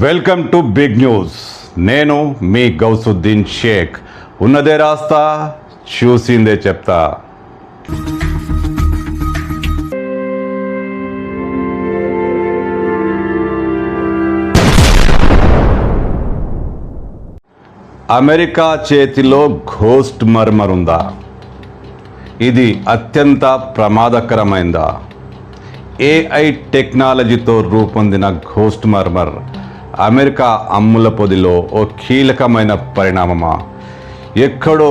Welcome to big news. నేను మీ గౌసుద్దీన్ షేక్. ఉన్నదే రాస్తా, చూసిందే చెప్తా. అమెరికా చేతిలో ఘోస్ట్ మర్మర్ ఉందా? ఇది అత్యంత ప్రమాదకరమైందా? ఏఐ టెక్నాలజీతో రూపొందిన ఘోస్ట్ మర్మర్ అమెరికా అమ్ముల పొదిలో ఓ కీలకమైన పరిణామమా? ఎక్కడో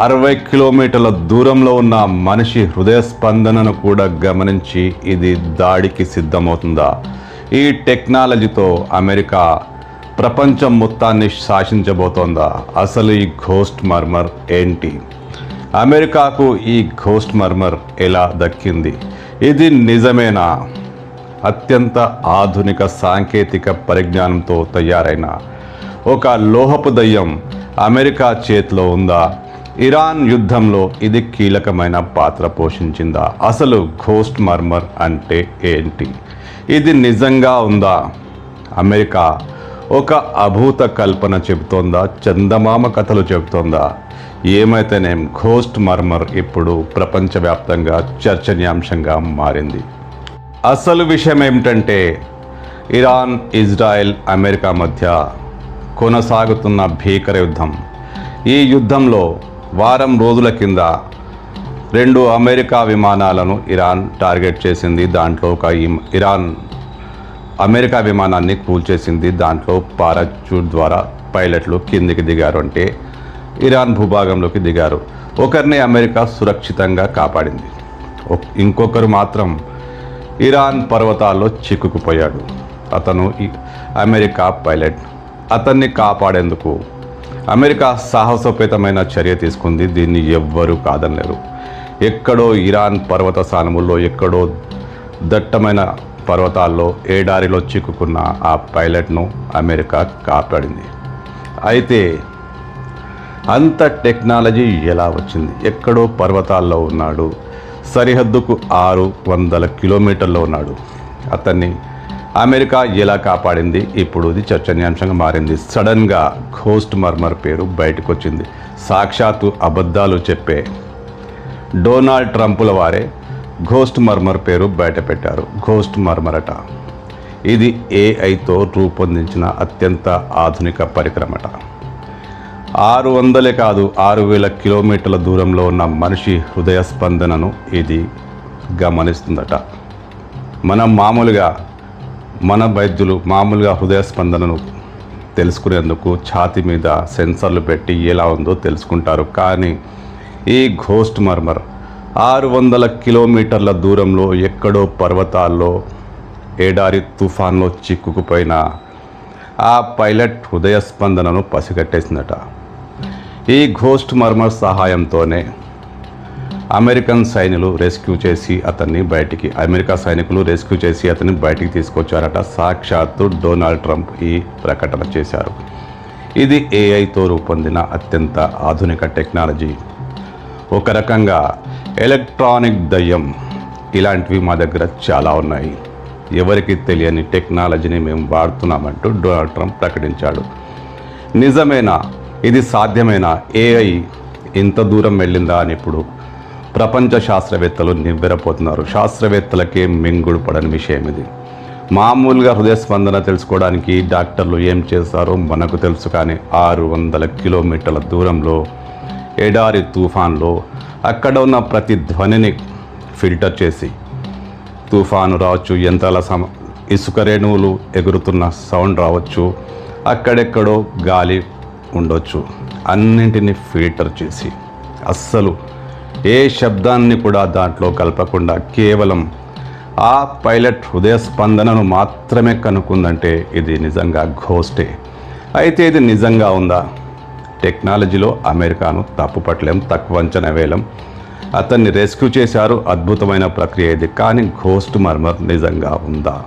60 కిలోమీటర్ల దూరంలో ఉన్న మనిషి హృదయ స్పందనను కూడా గమనించి ఇది దాడికి సిద్ధమవుతుందా? ఈ టెక్నాలజీతో అమెరికా ప్రపంచం మొత్తాన్ని శాసించబోతోందా? అసలు ఈ ఘోస్ట్ మర్మర్ ఏంటి? అమెరికాకు ఈ ఘోస్ట్ మర్మర్ ఎలా దక్కింది? ఇది నిజమేనా? అత్యంత ఆధునిక సాంకేతిక పరిజ్ఞానంతో తయారైన ఒక లోహపు దయ్యం అమెరికా చేతిలో ఉందా? ఇరాన్ యుద్ధంలో ఇది కీలకమైన పాత్ర పోషించిందా? అసలు ఘోస్ట్ మర్మర్ అంటే ఏంటి? ఇది నిజంగా ఉందా? అమెరికా ఒక అభూత కల్పన చెబుతోందా? చందమామ కథలు చెబుతోందా? ఏమైతేనేం ఘోస్ట్ మర్మర్ ఇప్పుడు ప్రపంచవ్యాప్తంగా చర్చనీయాంశంగా మారింది. అసలు విషయం ఏమిటంటే, ఇరాన్, ఇజ్రాయెల్, అమెరికా మధ్య కొనసాగుతున్న భీకర యుద్ధం. ఈ యుద్ధంలో వారం రోజుల కింద 2 అమెరికా విమానాలను ఇరాన్ టార్గెట్ చేసింది. దాంట్లో ఒక ఇరాన్ అమెరికా విమానాన్ని కూల్చేసింది. దాంట్లో పారాచూట్ ద్వారా పైలట్లు కిందికి దిగారు, అంటే ఇరాన్ భూభాగంలోకి దిగారు. ఒకరిని అమెరికా సురక్షితంగా కాపాడింది. ఇంకొకరు మాత్రం ఇరాన్ పర్వతాల్లో చిక్కుకుపోయాడు. అతను అమెరికా పైలట్. అతన్ని కాపాడేందుకు అమెరికా సాహసోపేతమైన చర్య తీసుకుంది. దీన్ని ఎవ్వరూ కాదనలేరు. ఎక్కడో ఇరాన్ పర్వత సానుముల్లో, ఎక్కడో దట్టమైన పర్వతాల్లో ఏడారిలో చిక్కుకున్న ఆ పైలట్ను అమెరికా కాపాడింది. అయితే అంత టెక్నాలజీ ఎలా వచ్చింది? ఎక్కడో పర్వతాల్లో ఉన్నాడు, సరిహద్దుకు 600 కిలోమీటర్లో ఉన్నాడు. అతన్ని అమెరికా ఎలా కాపాడింది? ఇప్పుడు ఇది చర్చనీయాంశంగా మారింది. సడన్గా ఘోస్ట్ మర్మర్ పేరు బయటకు వచ్చింది. సాక్షాత్తు అబద్ధాలు చెప్పే డొనాల్డ్ ట్రంపుల వారే ఘోస్ట్ మర్మర్ పేరు బయట పెట్టారు. ఘోస్ట్ మర్మర్ అట. ఇది ఏఐతో రూపొందించిన అత్యంత ఆధునిక పరికరమట. 600 కాదు, 6000 కిలోమీటర్ల దూరంలో ఉన్న మనిషి హృదయ స్పందనను ఇది గమనిస్తుందట. మన వైద్యులు మామూలుగా హృదయ స్పందనను తెలుసుకునేందుకు ఛాతీ మీద సెన్సర్లు పెట్టి ఎలా ఉందో తెలుసుకుంటారు. కానీ ఈ ఘోస్ట్ మర్మర్ 600 కిలోమీటర్ల దూరంలో ఎక్కడో పర్వతాల్లో ఏడారి తుఫాన్లో చిక్కుకుపోయిన ఆ పైలట్ హృదయ స్పందనను పసిగట్టేసిందట. ఈ ఘోస్ట్ మర్మర్ సహాయంతోనే అమెరికా సైనికులు రెస్క్యూ చేసి అతన్ని బయటికి తీసుకొచ్చారట. సాక్షాత్తు డొనాల్డ్ ట్రంప్ ఈ ప్రకటన చేశారు. ఇది ఏఐతో రూపొందిన అత్యంత ఆధునిక టెక్నాలజీ. ఒక రకంగా ఎలక్ట్రానిక్ దయ్యం. ఇలాంటివి మా దగ్గర చాలా ఉన్నాయి. ఎవరికి తెలియని టెక్నాలజీని మేము వాడుతున్నామంటూ డొనాల్డ్ ట్రంప్ ప్రకటించాడు. నిజమేనా? ఇది సాధ్యమేనా? ఏఐ ఇంత దూరం వెళ్ళిందా అని ఇప్పుడు ప్రపంచ శాస్త్రవేత్తలు నివ్వెరపోతున్నారు. శాస్త్రవేత్తలకే మింగుడు పడని విషయం ఇది. మామూలుగా హృదయ స్పందన తెలుసుకోవడానికి డాక్టర్లు ఏం చేస్తారో మనకు తెలుసు. కానీ 600 కిలోమీటర్ల దూరంలో ఎడారి తుఫాన్లో అక్కడ ఉన్న ప్రతి ధ్వనిని ఫిల్టర్ చేసి, తుఫాను రావచ్చు, యంత్రాల ఇసుక రేణువులు ఎగురుతున్న సౌండ్ రావచ్చు, అక్కడెక్కడో గాలి ఉండొచ్చు, అన్నింటినీ ఫిల్టర్ చేసి అస్సలు ఏ శబ్దాన్ని కూడా దాంట్లో కలపకుండా కేవలం ఆ పైలట్ హృదయ స్పందనను మాత్రమే కనుక్కుందంటే ఇది నిజంగా ఘోస్టే. అయితే ఇది నిజంగా ఉందా? టెక్నాలజీలో అమెరికాను తప్పుపట్టలేం, తక్కువ అంచనా వేయలేం. అతన్ని రెస్క్యూ చేశారు. అద్భుతమైన ప్రక్రియ ఇది. కానీ ఘోస్ట్ మర్మర్ నిజంగా ఉందా?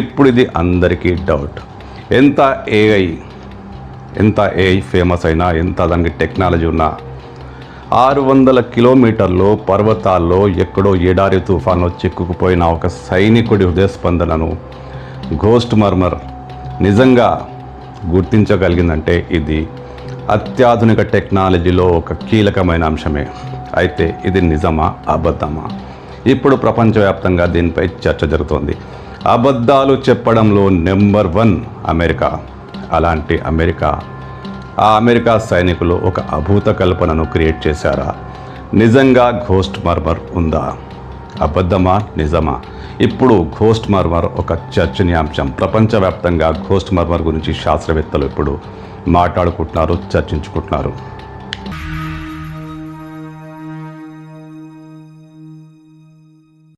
ఇప్పుడు ఇది అందరికీ డౌట్. ఎంత ఏఐ ఫేమస్ అయినా, ఎంత దానికి టెక్నాలజీ ఉన్నా, 600 కిలోమీటర్లో పర్వతాల్లో ఎక్కడో ఎడారి తుఫాన్లో చిక్కుకుపోయిన ఒక సైనికుడి హృదయ స్పందనను ఘోస్ట్ మర్మర్ నిజంగా గుర్తించగలిగిందంటే ఇది అత్యాధునిక టెక్నాలజీలో ఒక కీలకమైన అంశమే. అయితే ఇది నిజమా అబద్ధమా? ఇప్పుడు ప్రపంచవ్యాప్తంగా దీనిపై చర్చ జరుగుతోంది. అబద్ధాలు చెప్పడంలో నెంబర్ 1 అమెరికా. అలాంటి అమెరికా సైనికులు ఒక అభూత కల్పనను క్రియేట్ చేశారా? నిజంగా ఘోస్ట్ మర్మర్ ఉందా? అబద్ధమా నిజమా? ఇప్పుడు ఘోస్ట్ మర్మర్ ఒక చర్చనీయాంశం. ప్రపంచవ్యాప్తంగా ఘోస్ట్ మర్మర్ గురించి శాస్త్రవేత్తలు ఇప్పుడు మాట్లాడుకుంటున్నారు, చర్చించుకుంటున్నారు.